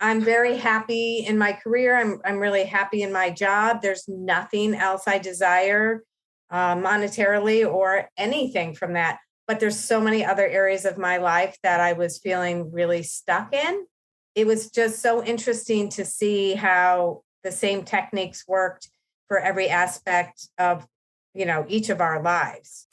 I'm very happy in my career. I'm really happy in my job. There's nothing else I desire monetarily or anything from that. But there's so many other areas of my life that I was feeling really stuck in. It was just so interesting to see how the same techniques worked for every aspect of, each of our lives.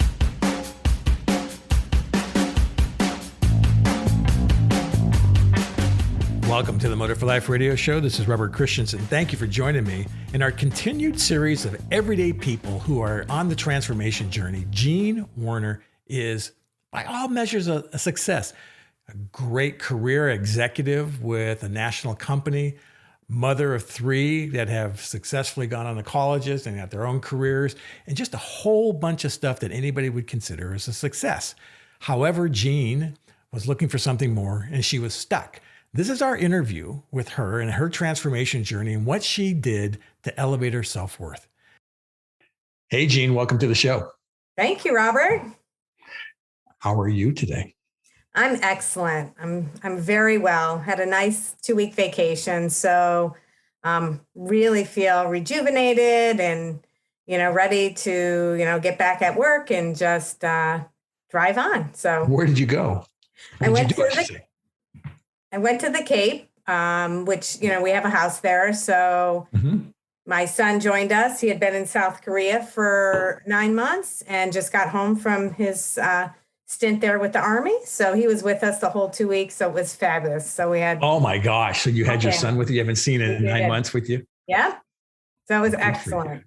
Welcome to the Motive for Life radio show. This is Robert Christensen. Thank you for joining me in our continued series of everyday people who are on the transformation journey. Jean Werner is, by all measures, a success. A great career executive with a national company, mother of three that have successfully gone on to colleges and have their own careers, and just a whole bunch of stuff that anybody would consider as a success. However, Jean was looking for something more and she was stuck. This is our interview with her and her transformation journey and what she did to elevate her self-worth. Hey, Jean, welcome to the show. Thank you, Robert. How are you today? I'm excellent. I'm very well. Had a nice 2-week vacation, so really feel rejuvenated and ready to get back at work and just drive on. So where did you go? I went to the Cape, which we have a house there. So my son joined us. He had been in South Korea for 9 months and just got home from his stint there with the Army. So he was with us the whole 2 weeks. So it was fabulous. So we had. Oh my gosh. So you had your son with you. You haven't seen it in 9 months with you? Yeah. So it was excellent.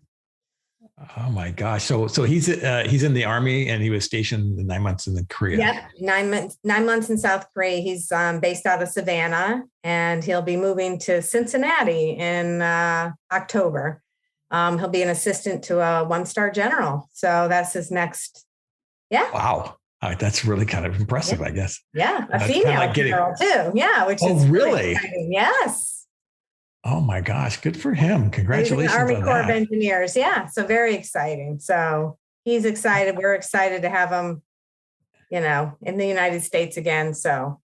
Oh my gosh. So he's in the Army and he was stationed 9 months in Korea. Yep. 9 months in South Korea. He's based out of Savannah and he'll be moving to Cincinnati in October. He'll be an assistant to a 1-star general. So that's his next. Yeah. Wow. That's really kind of impressive, I guess. Yeah. A female girl too. Yeah. Which is really exciting. Yes. Oh my gosh. Good for him. Congratulations. Army Corps of Engineers. Yeah. So very exciting. So he's excited. We're excited to have him, in the United States again. So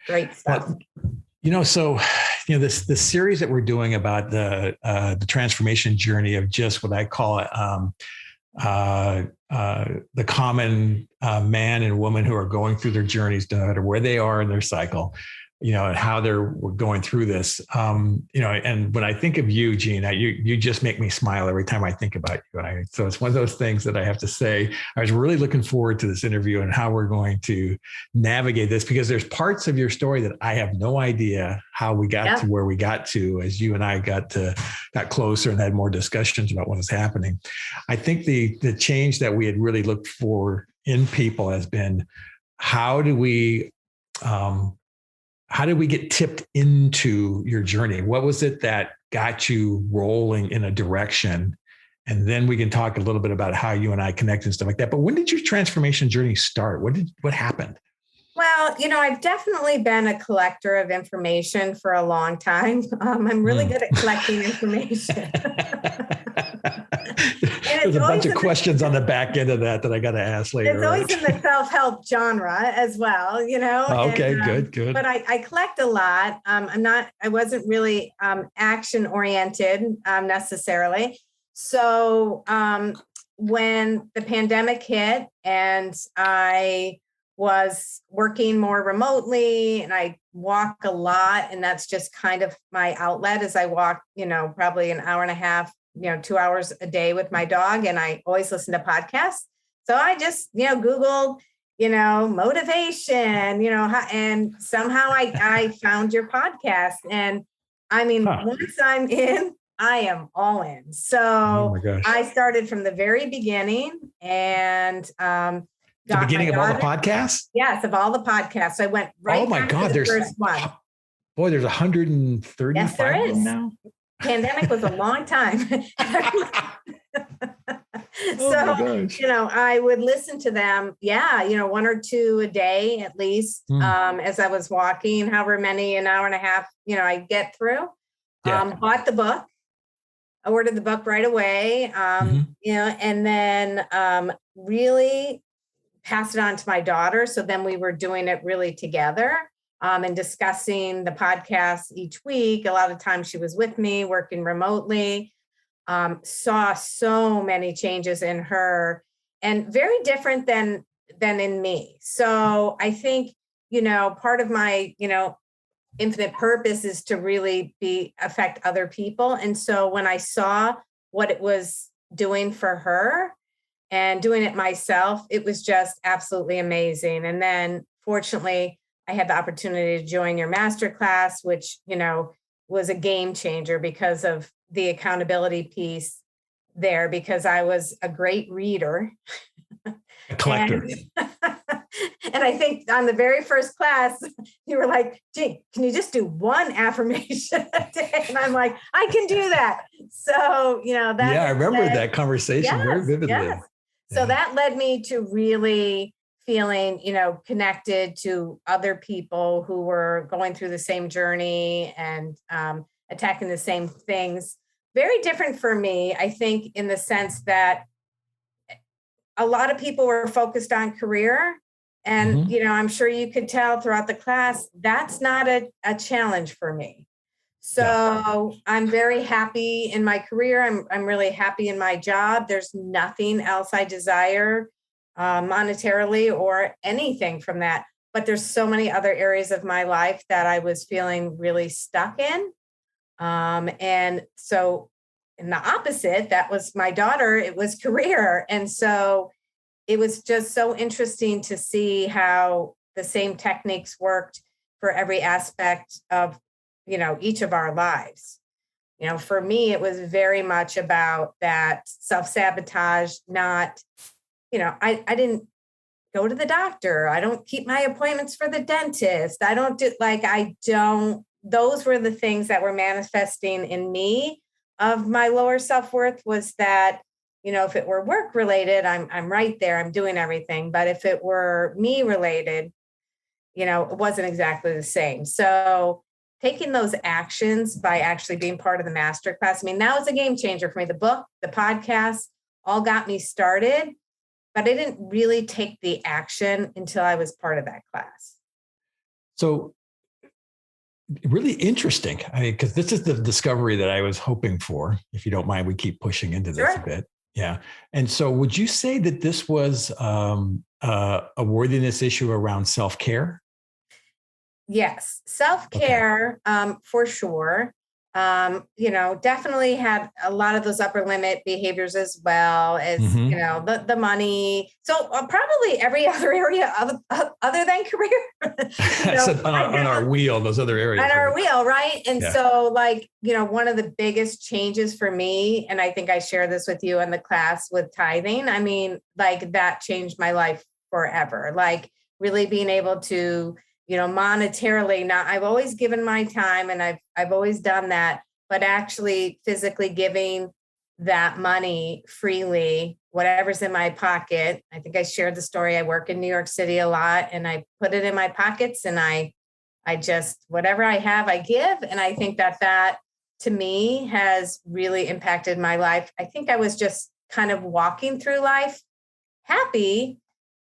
great stuff. This series that we're doing about the transformation journey of just what I call it, the common man and woman who are going through their journeys, no matter where they are in their cycle, and how they're going through this, and when I think of you, Jean, you just make me smile every time I think about you. So it's one of those things that I have to say, I was really looking forward to this interview and how we're going to navigate this, because there's parts of your story that I have no idea how we got to where we got to, as you and I got closer and had more discussions about what was happening. I think the change that we had really looked for in people has been, how do we get tipped into your journey? What was it that got you rolling in a direction? And then we can talk a little bit about how you and I connect and stuff like that. But when did your transformation journey start? What happened? Well, I've definitely been a collector of information for a long time. I'm really good at collecting information. There's a bunch of questions on the back end of that I got to ask later. It's always in the self-help genre as well, Okay, good. But I collect a lot. I wasn't really action oriented necessarily. So when the pandemic hit and I was working more remotely and I walk a lot, and that's just kind of my outlet as I walk, probably an hour and a half, 2 hours a day with my dog. And I always listen to podcasts. So I just, Googled, motivation, and somehow I found your podcast. And once I'm in, I am all in. So I started from the very beginning and, the beginning of all the podcasts? Yes, of all the podcasts. I went right. Oh my God, there's first one. Boy, there's 135 yes, there is. of them now. Pandemic was a long time. I would listen to them. Yeah, 1 or 2 a day at least, as I was walking, however many, an hour and a half, I get through. Bought the book. I ordered the book right away, and then really passed it on to my daughter. So then we were doing it really together. and discussing the podcast each week. A lot of times she was with me working remotely. Saw so many changes in her, and very different than in me. So I think, part of my, infinite purpose is to really affect other people. And so when I saw what it was doing for her and doing it myself, it was just absolutely amazing. And then fortunately, I had the opportunity to join your masterclass, which, was a game changer because of the accountability piece there, because I was a great reader. A collector. And I think on the very first class, you were like, gee, can you just do one affirmation a day? And I'm like, I can do that. So, that. Yeah, I remember that conversation very vividly. Yes. So that led me to really feeling, connected to other people who were going through the same journey and attacking the same things. Very different for me, I think, in the sense that a lot of people were focused on career. And, I'm sure you could tell throughout the class, that's not a challenge for me. So I'm very happy in my career. I'm really happy in my job. There's nothing else I desire monetarily or anything from that. But there's so many other areas of my life that I was feeling really stuck in. And so in the opposite, that was my daughter, it was career. And so it was just so interesting to see how the same techniques worked for every aspect of, each of our lives. For me, it was very much about that self-sabotage, not, I didn't go to the doctor. I don't keep my appointments for the dentist. I don't do those were the things that were manifesting in me of my lower self-worth, was that, if it were work related, I'm right there, I'm doing everything. But if it were me related, it wasn't exactly the same. So taking those actions by actually being part of the masterclass, that was a game changer for me. The book, the podcast, all got me started, but I didn't really take the action until I was part of that class. So really interesting. Because this is the discovery that I was hoping for. If you don't mind, we keep pushing into this a bit. Yeah. And so would you say that this was a worthiness issue around self-care? Yes. Self-care, for sure. Definitely had a lot of those upper limit behaviors, as well as, the money. So probably every other area other than career. On our wheel, those other areas. On our wheel, right? And so one of the biggest changes for me, and I think I shared this with you in the class with tithing, that changed my life forever. Really being able to, monetarily, not, I've always given my time and I've always done that, but actually physically giving that money freely, whatever's in my pocket. I think I shared the story. I work in New York City a lot, and I put it in my pockets, and I just, whatever I have, I give. And I think that to me has really impacted my life. I think I was just kind of walking through life happy,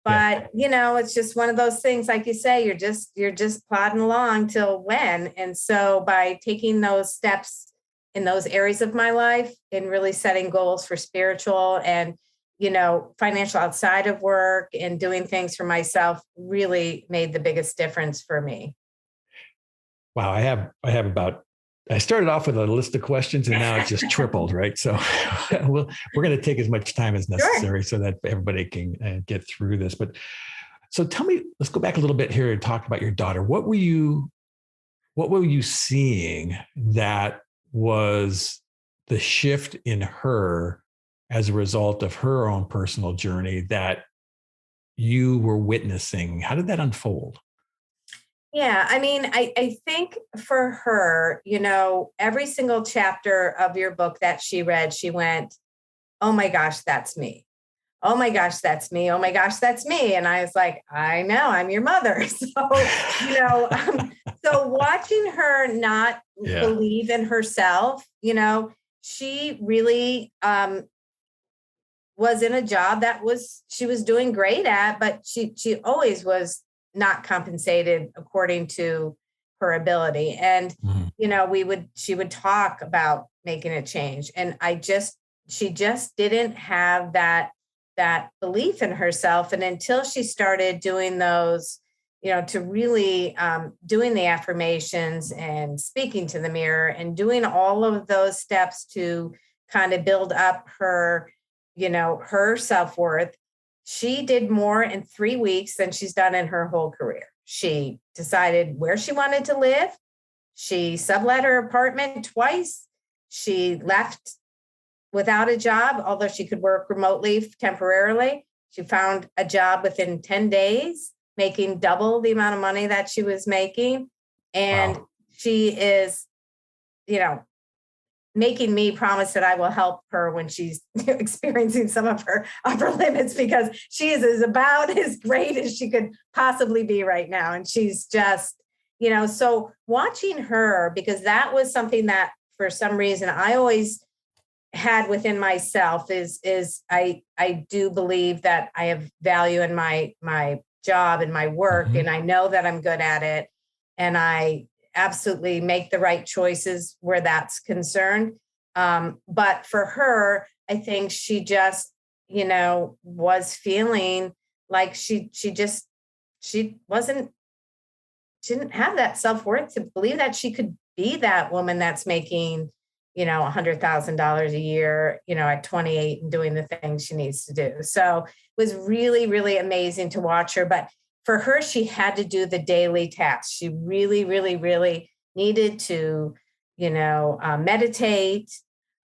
but it's just one of those things, like you say, you're just plodding along till when. And so by taking those steps in those areas of my life and really setting goals for spiritual and, financial outside of work and doing things for myself, really made the biggest difference for me. Wow. I started off with a list of questions, and now it's just tripled, right? So we're going to take as much time as necessary so that everybody can get through this. But so tell me, let's go back a little bit here and talk about your daughter. What were you seeing that was the shift in her as a result of her own personal journey that you were witnessing? How did that unfold? Yeah, I think for her, every single chapter of your book that she read, she went, oh my gosh, that's me. Oh my gosh, that's me. Oh my gosh, that's me. And I was like, I know, I'm your mother. So watching her not believe in herself, she really was in a job that she was doing great at, but she always was not compensated according to her ability. And, you know, she would talk about making a change. And she just didn't have that belief in herself. And until she started doing those, you know, to really doing the affirmations and speaking to the mirror and doing all of those steps to kind of build up her, you know, her self-worth, she did more in 3 weeks than she's done in her whole career. She decided where she wanted to live. She sublet her apartment twice. She left without a job, although she could work remotely temporarily. She found a job within 10 days, making double the amount of money that she was making. And wow. She is, you know, making me promise that I will help her when she's experiencing some of her upper limits, because she is about as great as she could possibly be right now. And she's just, you know, so watching her, because that was something that for some reason I always had within myself is I do believe that I have value in my job and my work, and I know that I'm good at it, and I absolutely make the right choices where that's concerned. But for her, I think she just, you know, was feeling like she didn't have that self-worth to believe that she could be that woman that's making, you know, $100,000 a year, you know, at 28 and doing the things she needs to do. So it was really, really amazing to watch her. But for her, she had to do the daily tasks. She really, really, really needed to, you know, meditate,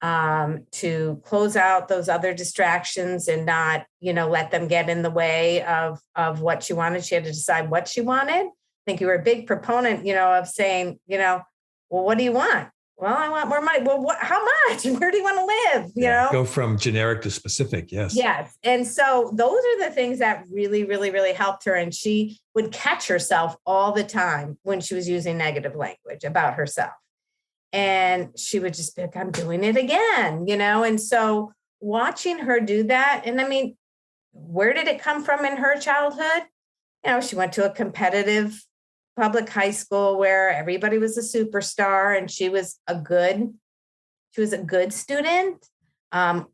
to close out those other distractions and not, you know, let them get in the way of what she wanted. She had to decide what she wanted. I think you were a big proponent, you know, of saying, you know, well, what do you want? Well, I want more money. Well, how much? Where do you want to live? You know, go from generic to specific. Yes. Yes. And so those are the things that really, really, really helped her. And she would catch herself all the time when she was using negative language about herself. And she would just be like, I'm doing it again, you know? And so watching her do that, and I mean, where did it come from in her childhood? You know, she went to a competitive public high school where everybody was a superstar, and she was a good student,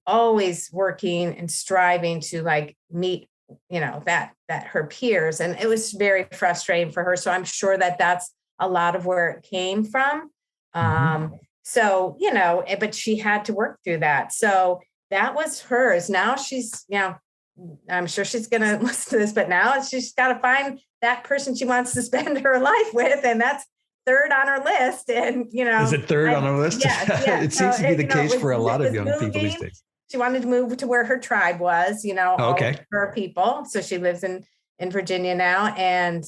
always working and striving to like meet, you know, that her peers. And it was very frustrating for her. So I'm sure that that's a lot of where it came from. So, you know, but she had to work through that. So that was hers. Now she's, you know, I'm sure she's going to listen to this, but now she's got to find that person she wants to spend her life with. And that's third on her list. And, you know, is it third on her list? Yeah. It seems to be the case for a lot of young people these days. She wanted to move to where her tribe was, you know, all of her people. So she lives in Virginia now. And,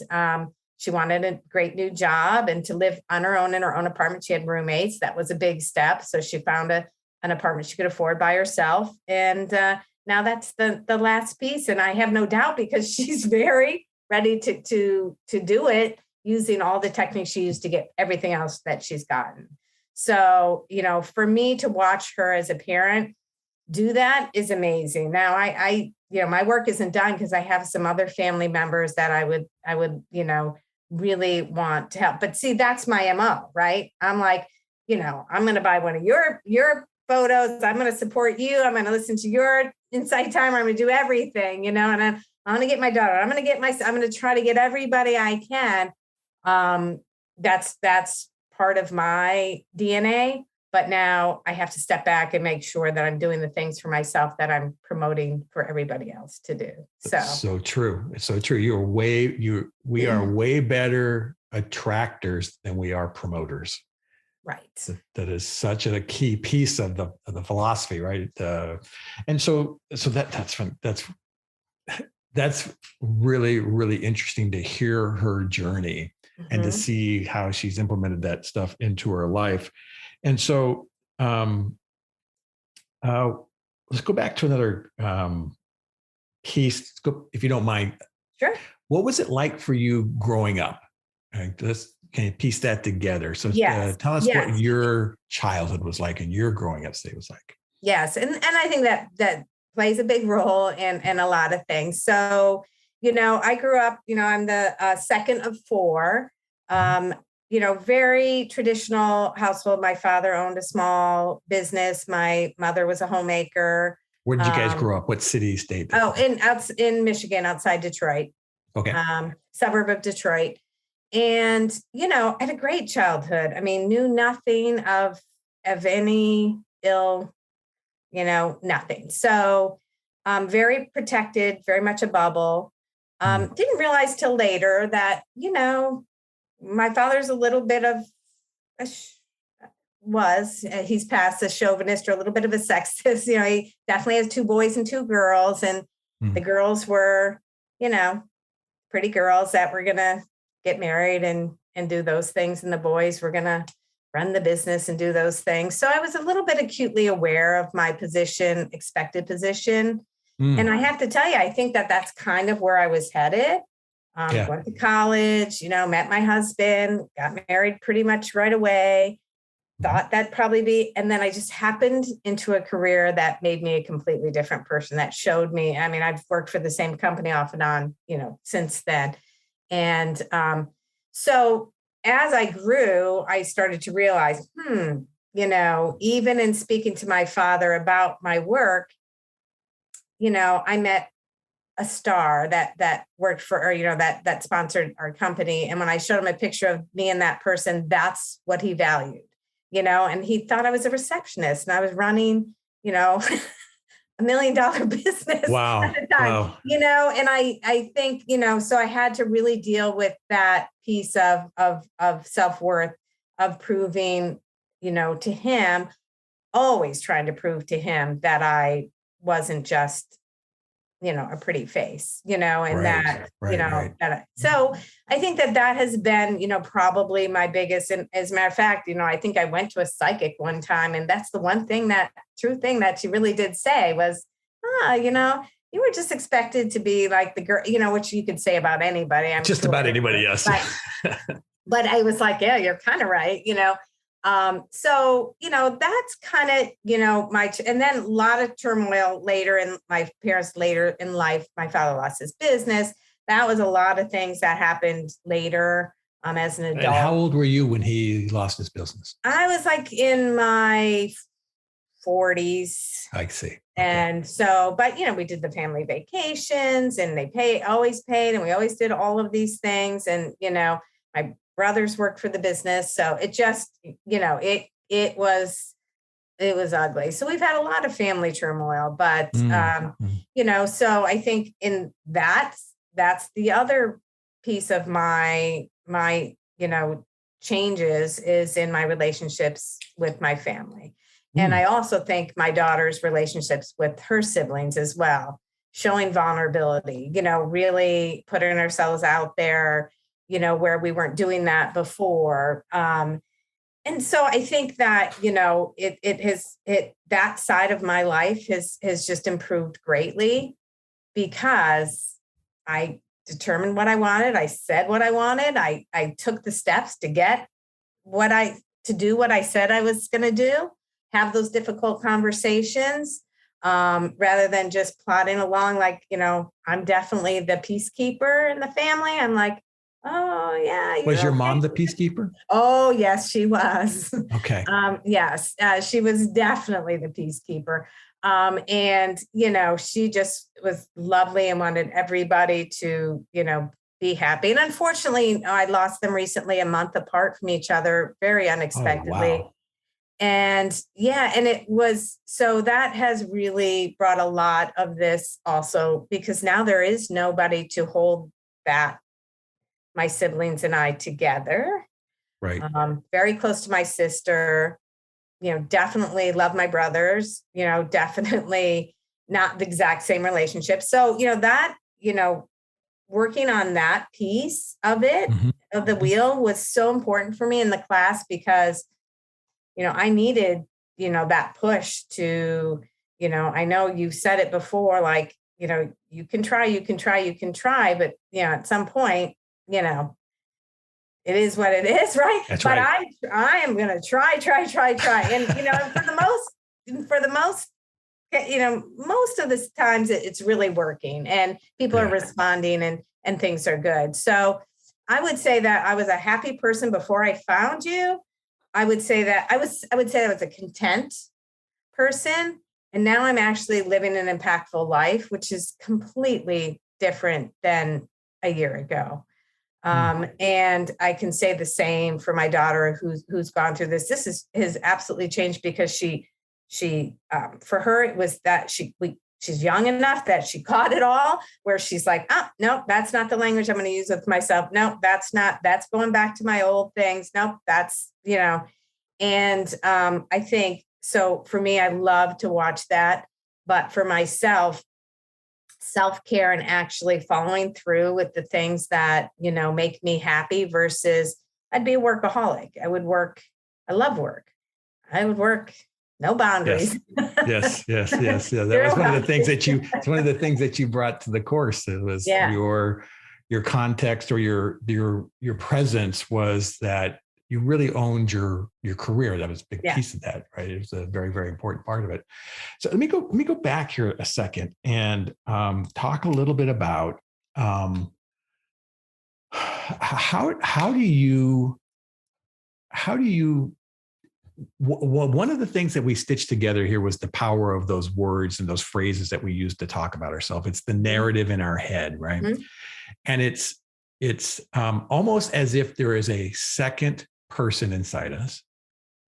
she wanted a great new job and to live on her own in her own apartment. She had roommates. That was a big step. So she found an apartment she could afford by herself. And, now that's the last piece. And I have no doubt, because she's very ready to do it using all the techniques she used to get everything else that she's gotten. So, you know, for me to watch her as a parent do that is amazing. Now I you know, my work isn't done because I have some other family members that I would, you know, really want to help. But see, that's my MO, right? I'm like, you know, I'm going to buy one of your photos. I'm going to support you. I'm going to listen to your Insight Timer. I'm going to do everything, you know, and I'm going to get my daughter. I'm going to try to get everybody I can. That's part of my DNA. But now I have to step back and make sure that I'm doing the things for myself that I'm promoting for everybody else to do. So true. It's so true. We are way better attractors than we are promoters. Right. That is such a key piece of the philosophy, right? And so that's really, really interesting to hear her journey and to see how she's implemented that stuff into her life. And so let's go back to another piece, if you don't mind. Sure. What was it like for you growing up? Can you piece that together? So tell us what your childhood was like and your growing up state was like. Yes. And I think that plays a big role in a lot of things. So, I grew up, I'm the second of four, very traditional household. My father owned a small business. My mother was a homemaker. Where did you guys grow up? What city, state? Oh, in Michigan, outside Detroit. Okay. Suburb of Detroit. And, I had a great childhood. I mean, knew nothing of any ill, nothing. So very protected, very much a bubble. Didn't realize till later that, my father's a little bit of he's past a chauvinist or a little bit of a sexist. He definitely has 2 boys and 2 girls. And the girls were, pretty girls that were going to get married and do those things. And the boys were going to run the business and do those things. So I was a little bit acutely aware of my position, expected position. And I have to tell you, I think that that's kind of where I was headed. Went to college, met my husband, got married pretty much right away. Thought that'd probably be, and then I just happened into a career that made me a completely different person, that showed me, I mean, I've worked for the same company off and on, since then. And so as I grew, I started to realize, even in speaking to my father about my work, I met a star that worked for, or, that sponsored our company. And when I showed him a picture of me and that person, that's what he valued. And he thought I was a receptionist and I was running, $1 million business at the time, Wow. And I think, so I had to really deal with that piece of self-worth, of proving, to him, always trying to prove to him that I wasn't just, a pretty face, and so I think that has been, probably my biggest, and as a matter of fact, I think I went to a psychic one time, and that's the one thing true thing that she really did say was, you were just expected to be like the girl, which you could say about anybody. I'm just sure. About anybody, yes. But I was like, yeah, you're kind of right, So, that's kind of, and then a lot of turmoil later in my parents later in life. My father lost his business. That was a lot of things that happened later as an adult. And how old were you when he lost his business? I was like in my 40s. I see. Okay. And so, but, we did the family vacations and they always paid. And we always did all of these things. And, my brothers worked for the business. So it just, it was ugly. So we've had a lot of family turmoil, but, so I think in that's the other piece of my, changes is in my relationships with my family. And I also think my daughter's relationships with her siblings as well, showing vulnerability, really putting ourselves out there, where we weren't doing that before. And so I think that, that side of my life has just improved greatly because I determined what I wanted. I said what I wanted. I took the steps to get to do what I said I was going to do, have those difficult conversations, rather than just plodding along. Like, I'm definitely the peacekeeper in the family. I'm like, oh yeah. Was your mom the peacekeeper? Oh yes, she was. Okay. Yes, she was definitely the peacekeeper. And, she just was lovely and wanted everybody to, be happy. And unfortunately, I lost them recently, a month apart from each other, very unexpectedly. Oh, wow. And and it was, so that has really brought a lot of this also, because now there is nobody to hold my siblings and I together. Right. Very close to my sister, definitely love my brothers, definitely not the exact same relationship. So, that, working on that piece of it, of the wheel, was so important for me in the class because, I needed, that push to, I know you said it before, like, you can try, but, at some point, it is what it is, right? That's but right. I am going to try. And, for the most most of the times it's really working and people are responding and things are good. So I would say that I was a happy person before I found you. I would say that I was a content person. And now I'm actually living an impactful life, which is completely different than a year ago. And I can say the same for my daughter who's gone through this. This has absolutely changed because she for her, it was that she's young enough that she caught it all, where she's like, oh, no, that's not the language I'm going to use with myself. No, that's going back to my old things. Nope, that's, and I think, so for me, I love to watch that. But for myself, self-care and actually following through with the things that, make me happy versus I'd be a workaholic. I love work. I would work, no boundaries. Yes. That was one of the things that you brought to the course. It was your context or your presence was that you really owned your career. That was a big piece of that, right? It was a very, very important part of it. So let me go back here a second and talk a little bit about how do you one of the things that we stitched together here was the power of those words and those phrases that we use to talk about ourselves. It's the narrative in our head, right? Mm-hmm. And it's almost as if there is a second person inside us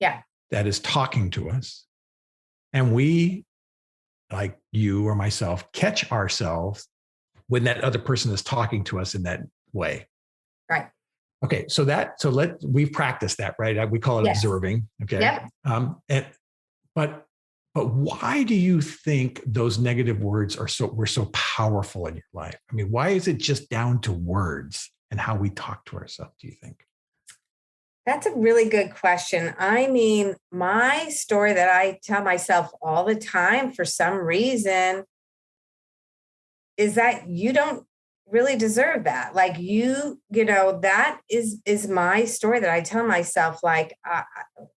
that is talking to us. And we, like you or myself, catch ourselves when that other person is talking to us in that way. Right. Okay. We've practiced that, right? We call it observing. Okay. Yep. But why do you think those negative words were so powerful in your life? I mean, why is it just down to words and how we talk to ourselves, do you think? That's a really good question. I mean, my story that I tell myself all the time for some reason is that you don't really deserve that. Like that is my story that I tell myself, like,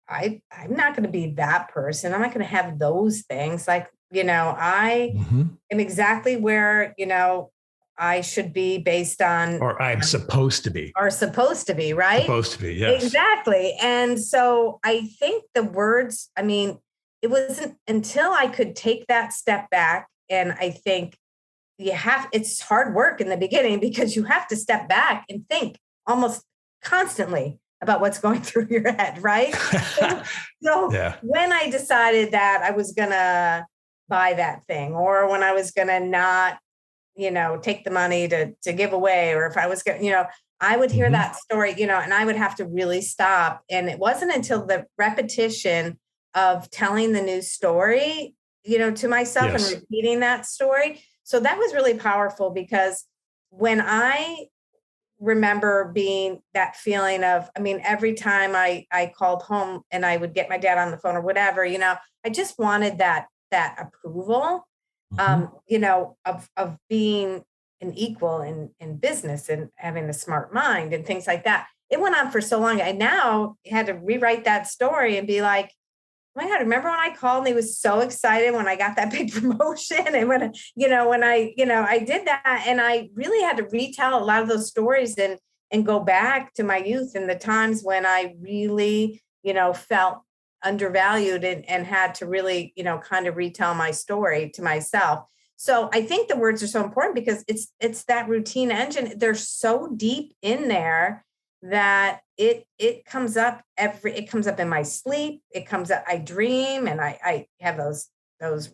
I'm not going to be that person. I'm not going to have those things. Like, I am exactly where, I should be based on, or I'm supposed to be, right? Supposed to be. Yes. Exactly. And so I think the words, I mean, it wasn't until I could take that step back. And I think it's hard work in the beginning because you have to step back and think almost constantly about what's going through your head. Right. So when I decided that I was going to buy that thing, or when I was going to not, take the money to give away, or if I was going to, I would hear that story, and I would have to really stop. And it wasn't until the repetition of telling the new story, to myself and repeating that story. So that was really powerful, because when I remember being that feeling of, I mean, every time I called home and I would get my dad on the phone or whatever, I just wanted that approval, of being an equal in business and having a smart mind and things like that. It went on for so long. I now had to rewrite that story and be like, oh my God, remember when I called and he was so excited when I got that big promotion, and when I did that, and I really had to retell a lot of those stories and go back to my youth and the times when I really, felt undervalued and had to really, kind of retell my story to myself. So I think the words are so important because it's that routine engine. They're so deep in there that it comes up in my sleep. It comes up, I dream, and I have those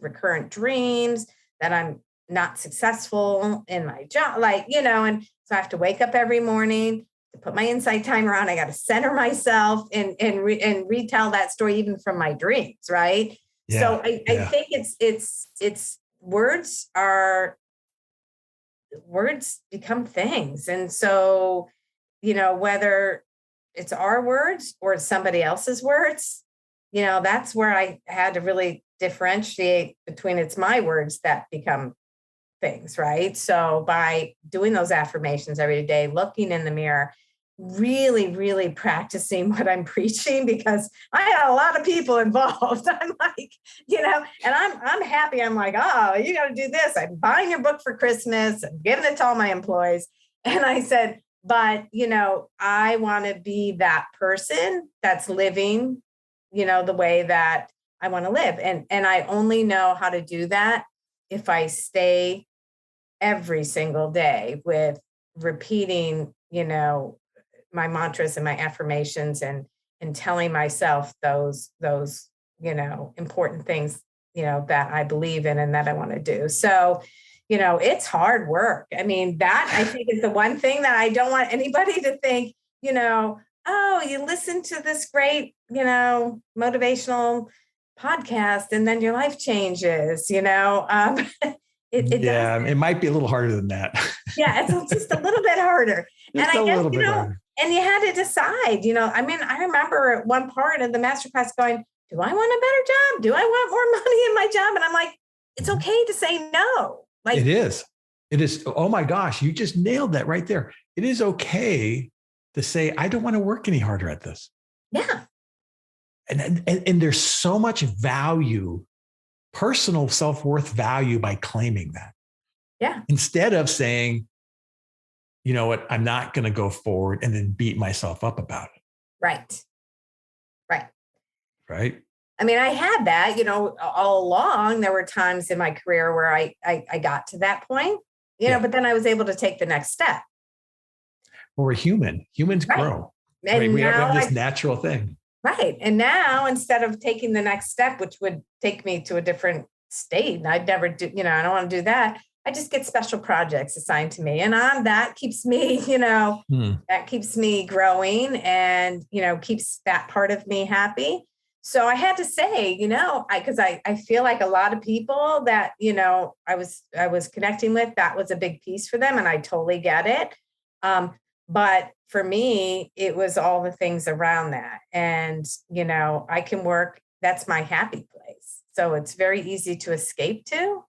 recurrent dreams that I'm not successful in my job, and so I have to wake up every morning to put my insight timer on. I got to center myself and retell that story even from my dreams. Right. Yeah, so I think it's words become things. And so, whether it's our words or it's somebody else's words, that's where I had to really differentiate between it's my words that become things, right? So by doing those affirmations every day, looking in the mirror, really, really practicing what I'm preaching, because I had a lot of people involved. I'm like, and I'm happy. I'm like, oh, you got to do this. I'm buying your book for Christmas. I'm giving it to all my employees. And I said, but, I want to be that person that's living, the way that I want to live. And I only know how to do that if I stay every single day with repeating, my mantras and my affirmations, and telling myself those important things, that I believe in and that I want to do. So, it's hard work. I mean, that I think is the one thing that I don't want anybody to think, oh, you listen to this great, motivational podcast and then your life changes, it does. It might be a little harder than that. Yeah, it's just a little bit harder. And I guess, harder. And you had to decide, I mean, I remember at one part of the masterclass going, do I want a better job? Do I want more money in my job? And I'm like, it's okay to say no. Like, it is. Oh my gosh, you just nailed that right there. It is okay to say, I don't want to work any harder at this. Yeah. And there's so much value, personal self-worth value, by claiming that. Yeah. Instead of saying, you know what, I'm not going to go forward and then beat myself up about it. Right. Right. I mean, I had that, all along. There were times in my career where I got to that point, but then I was able to take the next step. Well, we're human. Humans grow. And right? We have this natural thing. Right. And now, instead of taking the next step, which would take me to a different state, and I'd never do, I don't want to do that. I just get special projects assigned to me. And that keeps me, that keeps me growing and, keeps that part of me happy. So I had to say, because I feel like a lot of people that, I was connecting with, that was a big piece for them. And I totally get it. But for me, it was all the things around that. And, I can work, that's my happy place. So it's very easy to escape to,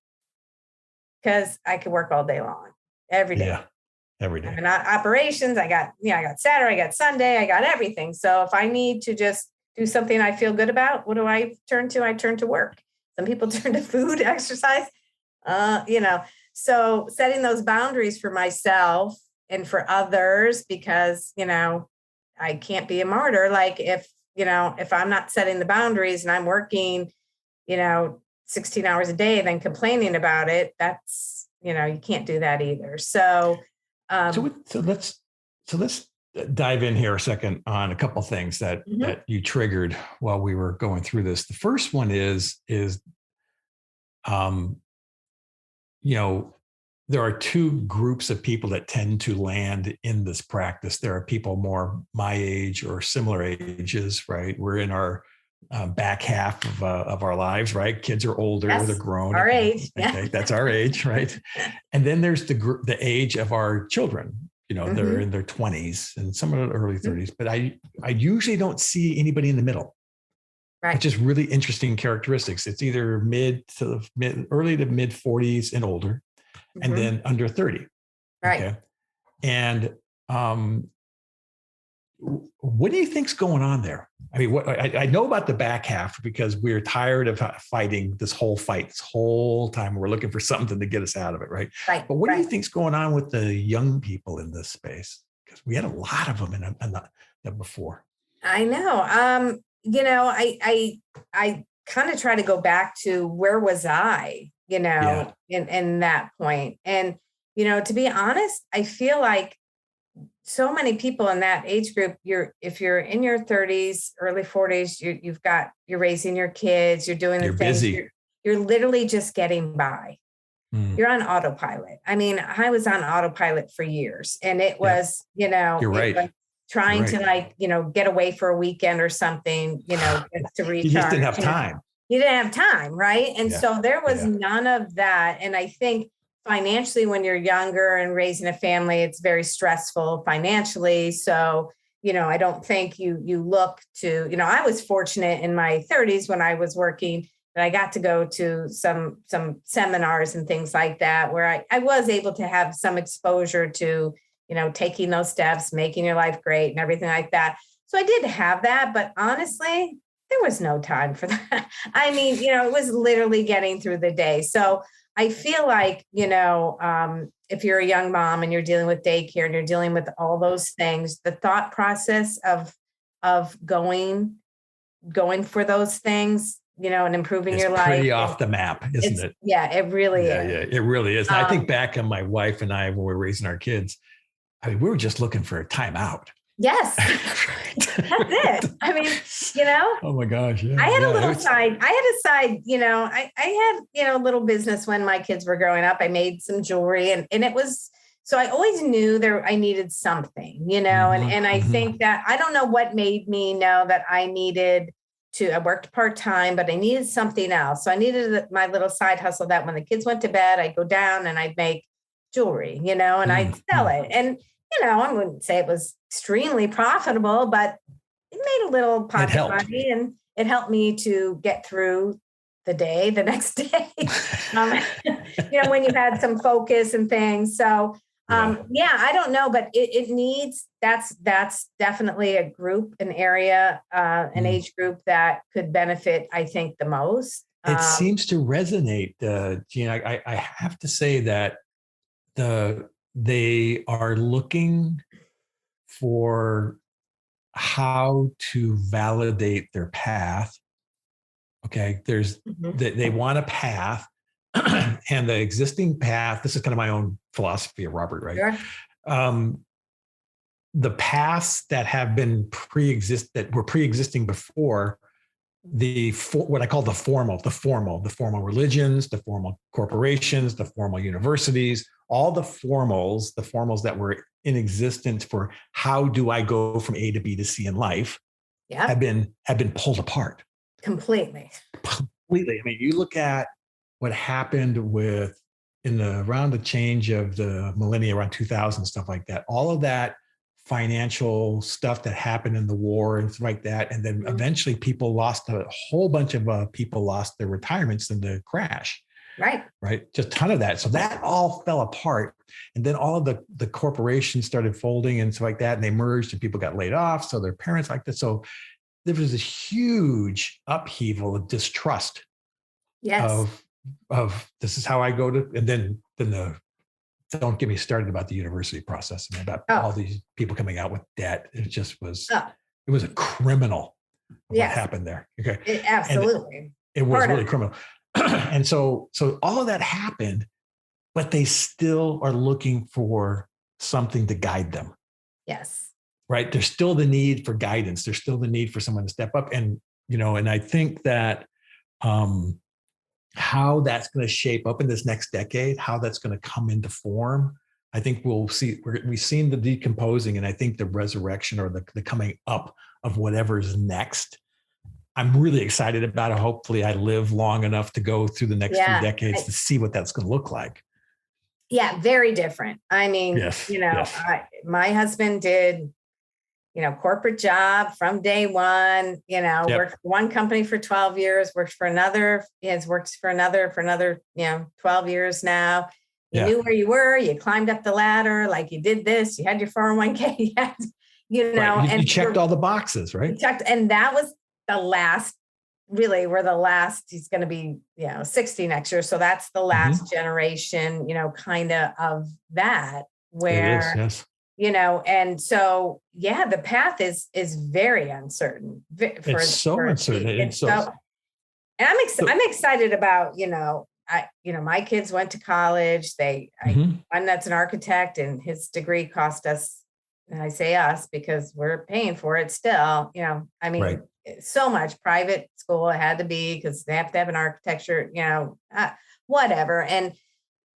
because I could work all day long, every day. Yeah, every day. And operations, I got Saturday, I got Sunday, I got everything. So if I need to just do something I feel good about, what do I turn to? I turn to work. Some people turn to food, exercise, so setting those boundaries for myself and for others, because, I can't be a martyr. Like if I'm not setting the boundaries and I'm working, 16 hours a day, then complaining about it, that's, you can't do that either. So let's dive in here a second on a couple of things that you triggered while we were going through this. The first one is there are two groups of people that tend to land in this practice. There are people more my age or similar ages, right? We're in our back half of our lives, right? Kids are older, they're grown. Our age. Okay, that's our age, right? And then there's the age of our children. They're in their 20s and some of the early 30s, but I usually don't see anybody in the middle. Right. Which is really interesting characteristics. It's either early to mid 40s and older, and then under 30. Right. Okay. And what do you think's going on there? I mean, I know about the back half because we're tired of fighting this whole time. We're looking for something to get us out of it, right? Right. But what do you think's going on with the young people in this space? Because we had a lot of them in before. I know. I kind of try to go back to where was I, in that point. And, to be honest, I feel like so many people in that age group, if you're in your 30s, early 40s, you're raising your kids, you're doing the things, busy. You're literally just getting by. You're on autopilot. I mean, I was on autopilot for years, and it was, you're right. Trying to get away for a weekend or something, just to recharge. You just didn't have time. You didn't have time. Right. And so there was none of that. And I think financially, when you're younger and raising a family, it's very stressful financially. So, I don't think you look to, I was fortunate in my 30s when I was working that I got to go to some seminars and things like that, where I was able to have some exposure to, taking those steps, making your life great and everything like that. So I did have that, but honestly, there was no time for that. I mean, it was literally getting through the day. So I feel like, if you're a young mom and you're dealing with daycare and you're dealing with all those things, the thought process of going for those things, and improving your life. Pretty off the map, isn't it? Yeah, it really is. Yeah, it really is. I think back on my wife and I, when we were raising our kids, I mean, we were just looking for a timeout. Yes, that's it. I mean, Oh my gosh. Yeah, I had a little side, I had, a little business when my kids were growing up. I made some jewelry and it was, so I always knew I needed something, and I think that, I don't know what made me know that I worked part-time, but I needed something else. So I needed my little side hustle that when the kids went to bed, I'd go down and I'd make jewelry, and I'd sell it. And, I wouldn't say it was extremely profitable, but it made a little pocket money and it helped me to get through the day, the next day, when you had some focus and things. So, I don't know, but it needs, that's definitely a group, an area, an age group that could benefit, I think, the most. It seems to resonate, Jean. I have to say that they are looking for how to validate their path. Okay. They want a path and the existing path. This is kind of my own philosophy of Robert, right? Sure. The paths that have been were pre-existing before what I call the formal religions, the formal corporations, the formal universities, all the formals that were in existence for how do I go from A to B to C in life, have been pulled apart completely. I mean, you look at what happened around the change of the millennia, around 2000, stuff like that, all of that financial stuff that happened in the war and stuff like that. And then eventually a whole bunch of people lost their retirements in the crash. Right. Just a ton of that. So that all fell apart. And then all of the corporations started folding and stuff like that. And they merged and people got laid off. So their parents like this. So there was this huge upheaval of distrust. Yes. Of this is how I go to, and then don't get me started about the university process. I mean, about all these people coming out with debt. It just was, it was a criminal what happened there. Okay. Absolutely. It was really criminal. And so all of that happened, but they still are looking for something to guide them. Yes. Right. There's still the need for guidance. There's still the need for someone to step up. And, and I think that, how that's going to shape up in this next decade, how that's going to come into form, I think we'll see. We've seen the decomposing, and I think the resurrection or the coming up of whatever's next. I'm really excited about it. Hopefully I live long enough to go through the next few decades to see what that's going to look like. Yeah, very different. I mean, my husband did, corporate job from day one, worked for one company for 12 years, worked for another, has worked for another, 12 years now. You knew where you were, you climbed up the ladder, like you did this, you had your 401k, you and you checked all the boxes, right? And that was the last, we're the last, he's going to be, 60 next year. So that's the last generation, kind of that where, it is, yes. And so, the path is very uncertain. It's so uncertain. And I'm excited about, my kids went to college. One that's an architect and his degree cost us, and I say us because we're paying for it still, so much private school it had to be because they have to have an architecture, whatever. And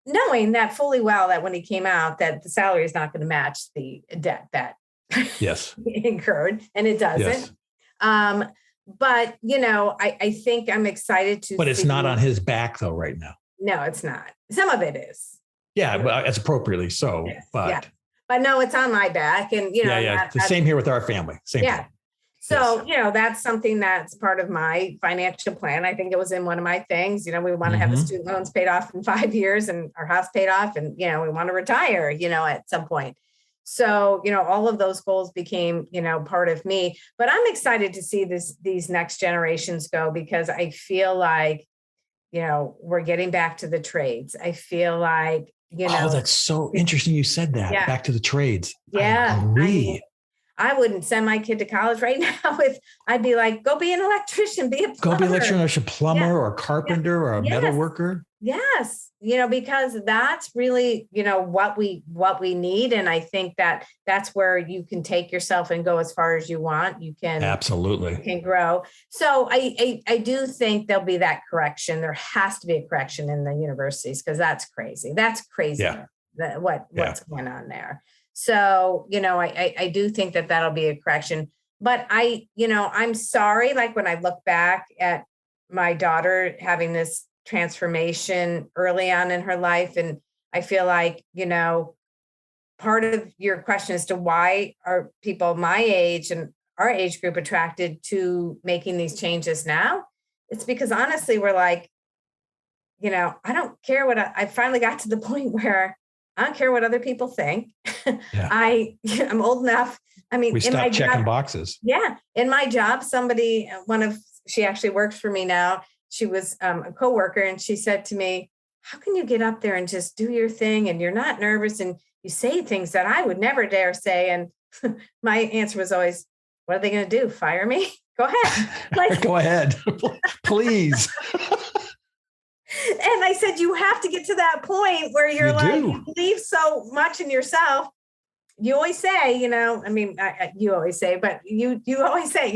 knowing that fully well that when he came out that the salary is not going to match the debt that he incurred, and it doesn't. But I think I'm excited to. But it's not on his back though right now. No, it's not. Some of it is. Yeah, well, it's appropriately so. But no, it's on my back, and it's the same here with our family. Same thing. So, that's something that's part of my financial plan. I think it was in one of my things, we want to have the student loans paid off in 5 years and our house paid off and, we want to retire, at some point. So, all of those goals became, part of me, but I'm excited to see these next generations go, because I feel like, we're getting back to the trades. I feel like, Oh, that's so interesting. You said that. Yeah. Back to the trades. Yeah. I agree. I wouldn't send my kid to college right now I'd be like, go be an electrician, be a plumber. Go be an electrician, a plumber or a carpenter or a metal Yes. worker. Yes. because that's really, what we need. And I think that's where you can take yourself and go as far as you want. You can absolutely grow. So I do think there'll be that correction. There has to be a correction in the universities, because that's crazy. That's crazy. Yeah. What's going on there. So, I do think that'll be a correction, but I'm sorry. Like, when I look back at my daughter having this transformation early on in her life, and I feel like, part of your question as to why are people my age and our age group attracted to making these changes now, it's because honestly, we're like, I don't care what I finally got to the point where I don't care what other people think. Yeah. I'm old enough. I mean, we stopped checking boxes. Yeah. In my job, she actually works for me now. She was a coworker, and she said to me, how can you get up there and just do your thing, and you're not nervous, and you say things that I would never dare say? And my answer was always, what are they going to do? Fire me? Go ahead. Like, go ahead, please. And I said, you have to get to that point where you believe so much in yourself. You always say, you always say, but you always say,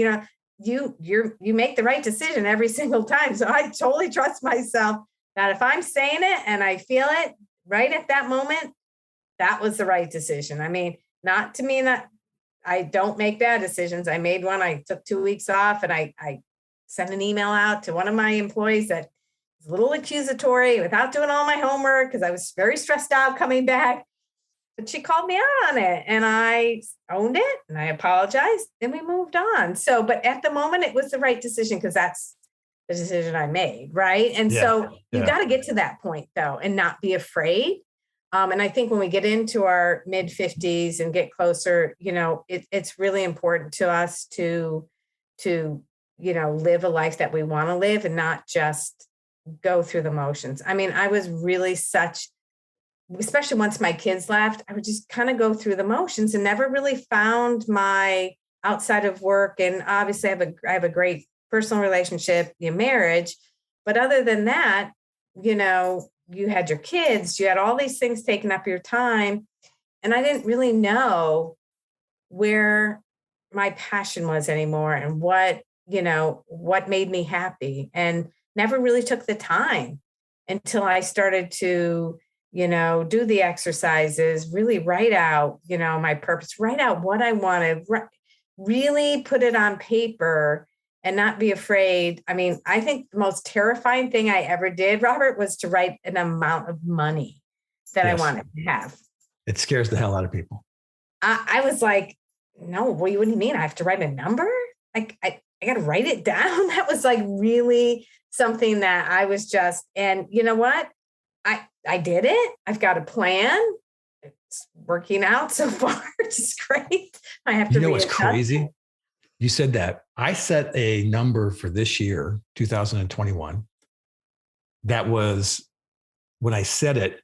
you make the right decision every single time. So I totally trust myself that if I'm saying it and I feel it right at that moment, that was the right decision. I mean, not to mean that I don't make bad decisions. I made one. I took 2 weeks off, and I sent an email out to one of my employees that was a little accusatory without doing all my homework, because I was very stressed out coming back. But she called me out on it, and I owned it, and I apologized, and we moved on. So, but at the moment, it was the right decision, because that's the decision I made, right? And so you got to get to that point, though, and not be afraid. And I think when we get into our mid 50s and get closer, it's really important to us to live a life that we want to live, and not just go through the motions. I mean, I was really especially once my kids left, I would just kind of go through the motions and never really found my outside of work. And obviously I have a great personal relationship, marriage. But other than that, you had your kids, you had all these things taking up your time. And I didn't really know where my passion was anymore, and what made me happy, and never really took the time until I started to, do the exercises, really write out, my purpose, write out what I wanted, really put it on paper, and not be afraid. I mean, I think the most terrifying thing I ever did, Robert, was to write an amount of money that I wanted to have. It scares the hell out of people. I was like, no, what do you mean? I have to write a number? Like, I got to write it down. That was like really something that I was just, and you know what? I did it. I've got a plan. It's working out so far. It's great. I have to. You know what's crazy? You said that. I set a number for this year, 2021. That was, when I said it,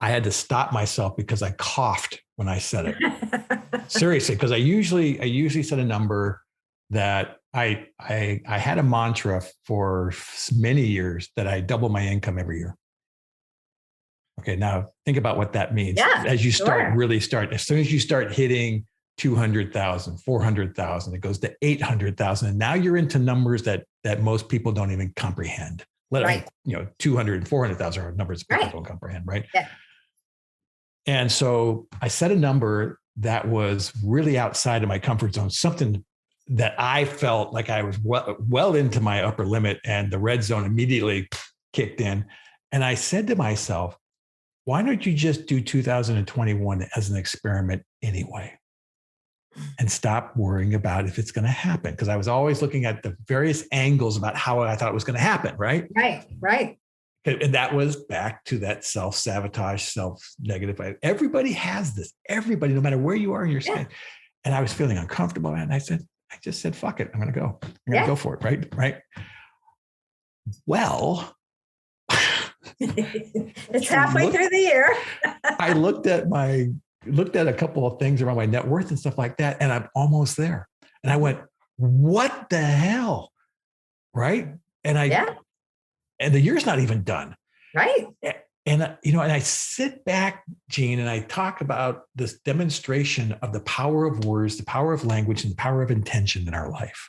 I had to stop myself because I coughed when I said it. Seriously, because I usually set a number that I had a mantra for many years that I double my income every year. Okay, now think about what that means. Yeah, as you as soon as you start hitting 200,000, 400,000, it goes to 800,000. And now you're into numbers that most people don't even comprehend. 200 and 400,000 are numbers people don't comprehend, right? Yeah. And so I set a number that was really outside of my comfort zone, something that I felt like I was well into my upper limit, and the red zone immediately kicked in. And I said to myself, why don't you just do 2021 as an experiment anyway? And stop worrying about if it's going to happen. Because I was always looking at the various angles about how I thought it was going to happen, right? Right. And that was back to that self-sabotage, self-negative. Everybody has this. Everybody, no matter where you are in your skin. And I was feeling uncomfortable. And I just said, fuck it. I'm going to go. I'm going to go for it. Right. Well, it's halfway through the year. I looked at a couple of things around my net worth and stuff like that. And I'm almost there. And I went, what the hell? Right. And and the year's not even done. Right. And, and I sit back, Jean, and I talk about this demonstration of the power of words, the power of language, and the power of intention in our life.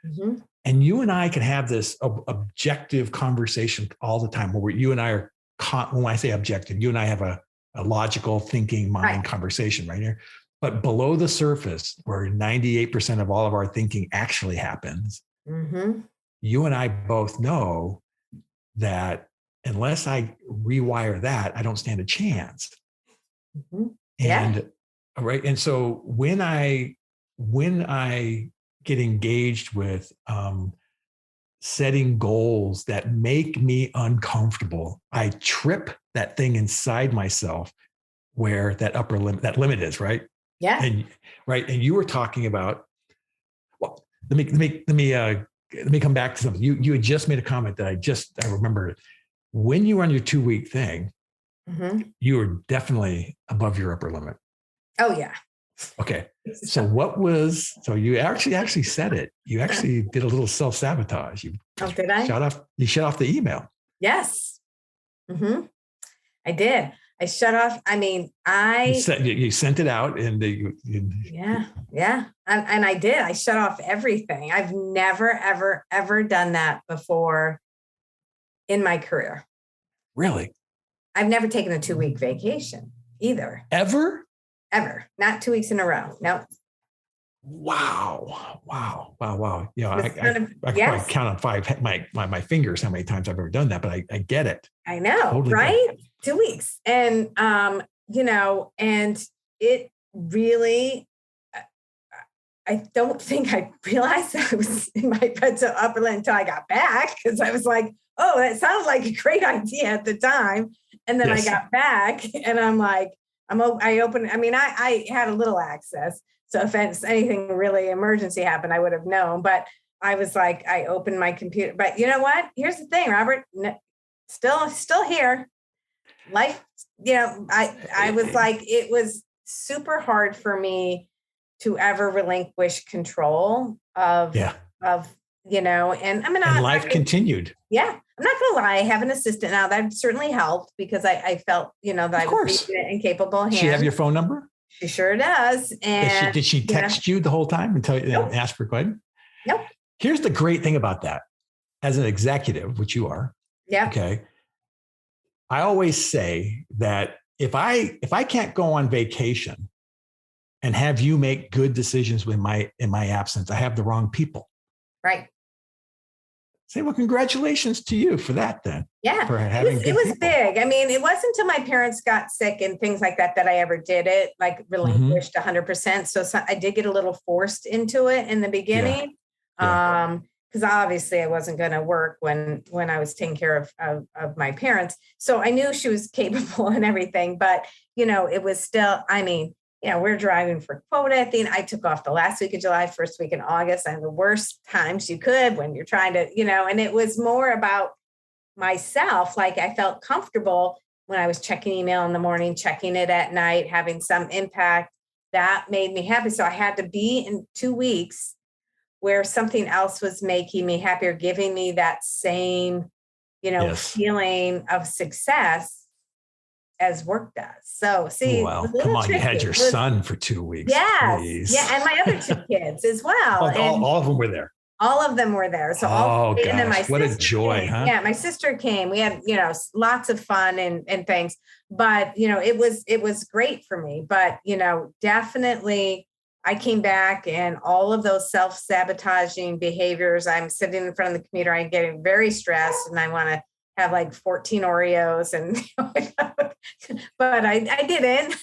Mm-hmm. And you and I can have this objective conversation all the time where you and I are, when I say objective, you and I have a logical thinking mind conversation right here. But below the surface, where 98% of all of our thinking actually happens, you and I both know that unless I rewire that, I don't stand a chance. And right. And so when I get engaged with setting goals that make me uncomfortable, I trip that thing inside myself where that upper limit, that limit is, right? Yeah. And you were talking about, well, let me come back to something. You had just made a comment that I remember. When you were on your 2-week thing, you were definitely above your upper limit. Oh yeah. Okay. So you actually said it. You actually did a little self-sabotage. Did I? You shut off the email. Yes. I did. I shut off. I mean, you sent it out and yeah. And I did. I shut off everything. I've never, ever, ever done that before in my career. Really? I've never taken a 2-week vacation either. Ever? Not 2 weeks in a row. No. Wow. You know, I could probably count on my fingers how many times I've ever done that, but I get it. I know, totally, right? 2 weeks. And, and it really, I don't think I realized I was in my upper limit until I got back, because I was like, oh, that sounds like a great idea at the time. And then I got back and I'm like, I had a little access. So if anything really emergency happened, I would have known. But I was like, I opened my computer. But you know what? Here's the thing, Robert. Still here. Life, I was like, it was super hard for me to ever relinquish control of, and I mean, life continued. Yeah. I'm not going to lie. I have an assistant now. That certainly helped because I felt, that I was in capable hands. Does she have your phone number? She sure does. And did she text you the whole time and tell you and ask for questions? Nope. Here's the great thing about that. As an executive, which you are. Yeah. Okay. I always say that if I can't go on vacation and have you make good decisions in my absence, I have the wrong people. Right. Say, well, congratulations to you for that then. Yeah. For having it was big. I mean, it wasn't until my parents got sick and things like that I ever did it, like relinquished 100%. So I did get a little forced into it in the beginning. Yeah. Because obviously I wasn't going to work when I was taking care of my parents. So I knew she was capable and everything, but it was still, we're driving for quota at the end. I took off the last week of July, first week in August, and the worst times you could when you're trying to, and it was more about myself. Like I felt comfortable when I was checking email in the morning, checking it at night, having some impact. That made me happy. So I had to be in 2 weeks where something else was making me happy or giving me that same, feeling of success as work does. So see, well, come on, you had your son for 2 weeks. Yes. Please. Yeah. And my other 2 kids as well. All of them were there. All of them were there. So and then my what a joy, came. huh? Yeah, my sister came. We had, lots of fun and things. But, it was great for me. But, definitely I came back and all of those self-sabotaging behaviors. I'm sitting in front of the computer, I'm getting very stressed and I want to have like 14 Oreos but I didn't.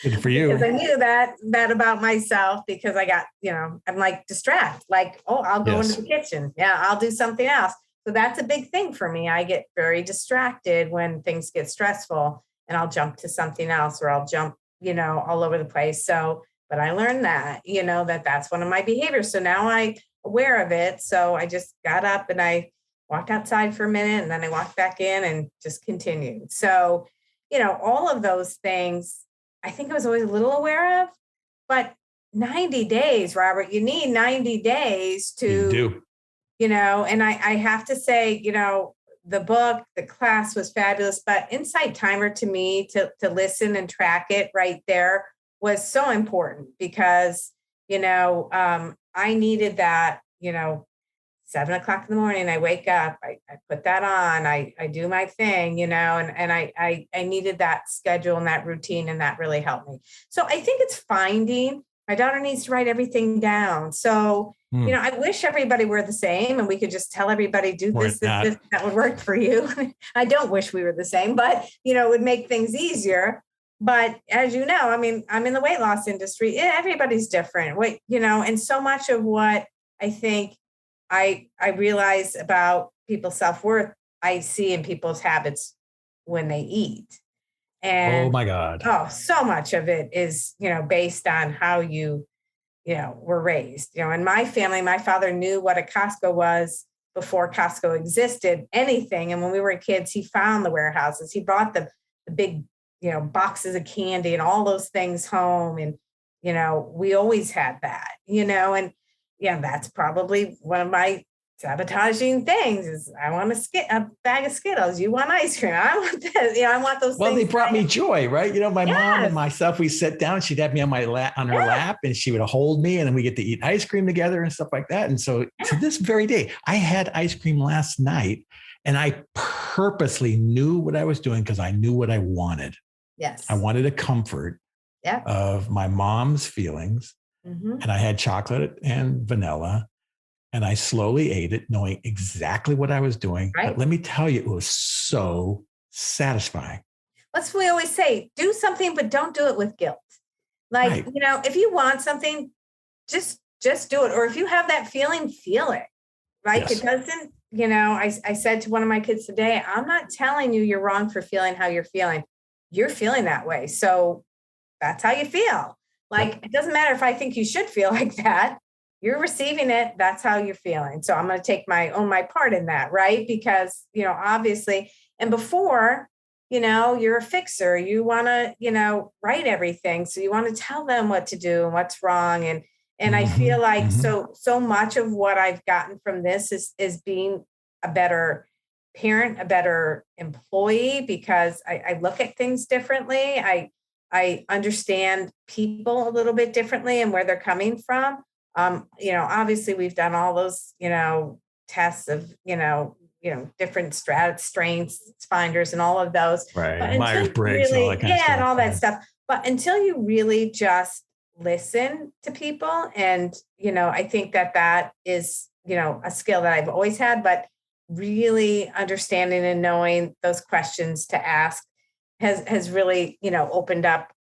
Good for you. Because I knew that about myself because I got, I'm like distracted, like, oh, I'll go into the kitchen. Yeah, I'll do something else. So that's a big thing for me. I get very distracted when things get stressful, and I'll jump to something else, or I'll jump, all over the place. So, but I learned that, that's one of my behaviors. So now I'm aware of it. So I just got up and I walked outside for a minute, and then I walked back in and just continued. So, all of those things, I think I was always a little aware of, but 90 days, Robert, you need 90 days You to, do. and I have to say, the class was fabulous, but Insight Timer to me to listen and track it right there was so important because, I needed that, 7 o'clock in the morning, I wake up, I put that on, I do my thing, and I needed that schedule and that routine, and that really helped me. So I think it's finding, my daughter needs to write everything down. So, I wish everybody were the same and we could just tell everybody, do this, that would work for you. I don't wish we were the same, but, it would make things easier. But as you know, I mean, I'm in the weight loss industry. Everybody's different. And so much of what I think I realize about people's self-worth, I see in people's habits when they eat. And oh my God. So much of it is, based on how you were raised. In my family, my father knew what a Costco was before Costco existed, anything. And when we were kids, he found the warehouses. He brought the big, boxes of candy and all those things home. And, we always had that, and that's probably one of my sabotaging things is I want a bag of Skittles. You want ice cream. I want this. I want those well, things. They brought me joy, right? My Yes. mom and myself, we sit down, she'd have me on her lap, and she would hold me, and then we get to eat ice cream together and stuff like that. And so to this very day, I had ice cream last night, and I purposely knew what I was doing because I knew what I wanted. Yes. I wanted a comfort of my mom's feelings. Mm-hmm. And I had chocolate and vanilla, and I slowly ate it, knowing exactly what I was doing. Right. But let me tell you, it was so satisfying. That's what we always say, do something, but don't do it with guilt. Like, right. If you want something, just do it. Or if you have that feeling, feel it. Right. Yes. It doesn't, I said to one of my kids today, I'm not telling you you're wrong for feeling how you're feeling. You're feeling that way. So that's how you feel. Like, It doesn't matter if I think you should feel like that. You're receiving it. That's how you're feeling. So I'm going to take my part in that. Right. Because, obviously, and before, you're a fixer, you want to, write everything. So you want to tell them what to do and what's wrong. And I feel like so much of what I've gotten from this is being a better parent, a better employee, because I look at things differently. I understand people a little bit differently and where they're coming from. Obviously we've done all those, tests of, different strengths, finders and all of those. Right. Myers-Briggs and all that kind of stuff. And all that stuff. But until you really just listen to people, and, I think that is, a skill that I've always had, but really understanding and knowing those questions to ask has really, opened up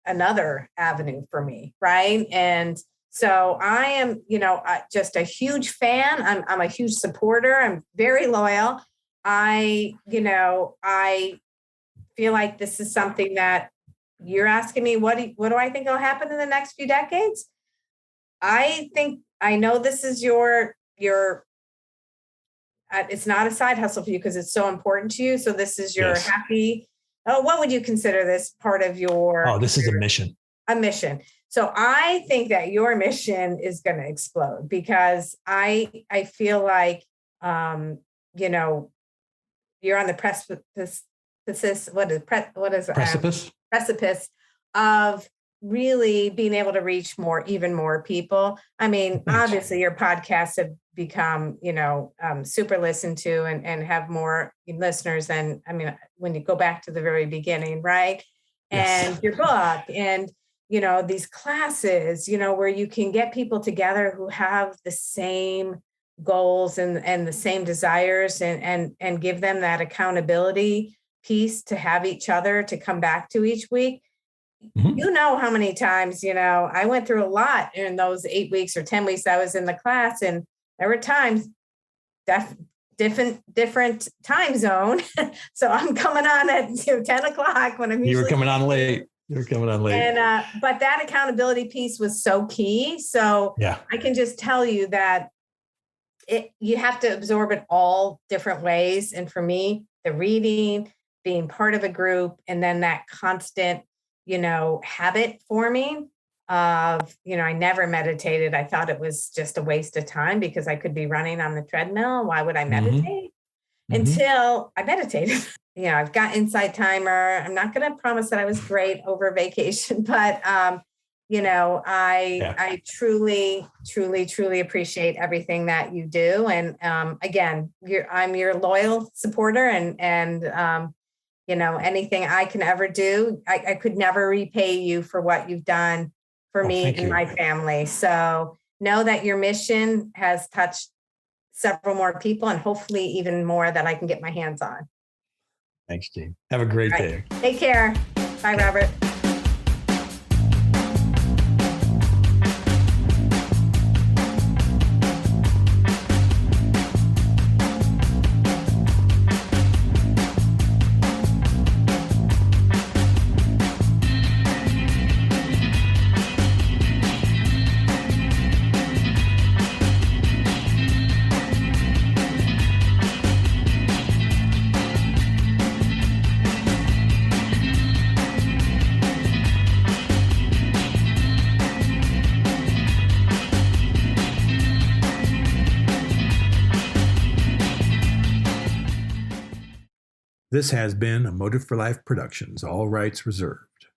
another avenue for me. Right. And so I am, just a huge fan. I'm a huge supporter. I'm very loyal. I feel like this is something that you're asking me, what do I think will happen in the next few decades? I know this is your it's not a side hustle for you because it's so important to you. So this is your happy. Oh, what would you consider this part of your? Oh, this is a mission. A mission. So I think that your mission is going to explode because I feel like, you're on the precipice. Precipice of really being able to reach even more people. I mean, obviously your podcasts have become, super listened to and have more listeners than, when you go back to the very beginning, right? Yes. And your book and, these classes, where you can get people together who have the same goals and the same desires and give them that accountability piece to have each other to come back to each week. Mm-hmm. How many times, I went through a lot in those 8 weeks or 10 weeks I was in the class. And there were times that different time zone. So I'm coming on at 10 o'clock when I'm You usually. were coming on late. And, but that accountability piece was so key. So yeah, I can just tell you that you have to absorb it all different ways. And for me, the reading, being part of a group, and then that constant, habit forming of, I never meditated. I thought it was just a waste of time because I could be running on the treadmill. Why would I meditate? Until I meditated. I've got Insight Timer. I'm not going to promise that I was great over vacation, but, I truly, truly, truly appreciate everything that you do. And again, I'm your loyal supporter, and anything I can ever do, I could never repay you for what you've done for me and my family. So know that your mission has touched several more people, and hopefully even more that I can get my hands on. Thanks, Jean. Have a great day. Take care. Bye, Robert. This has been a Motive for Life Productions, all rights reserved.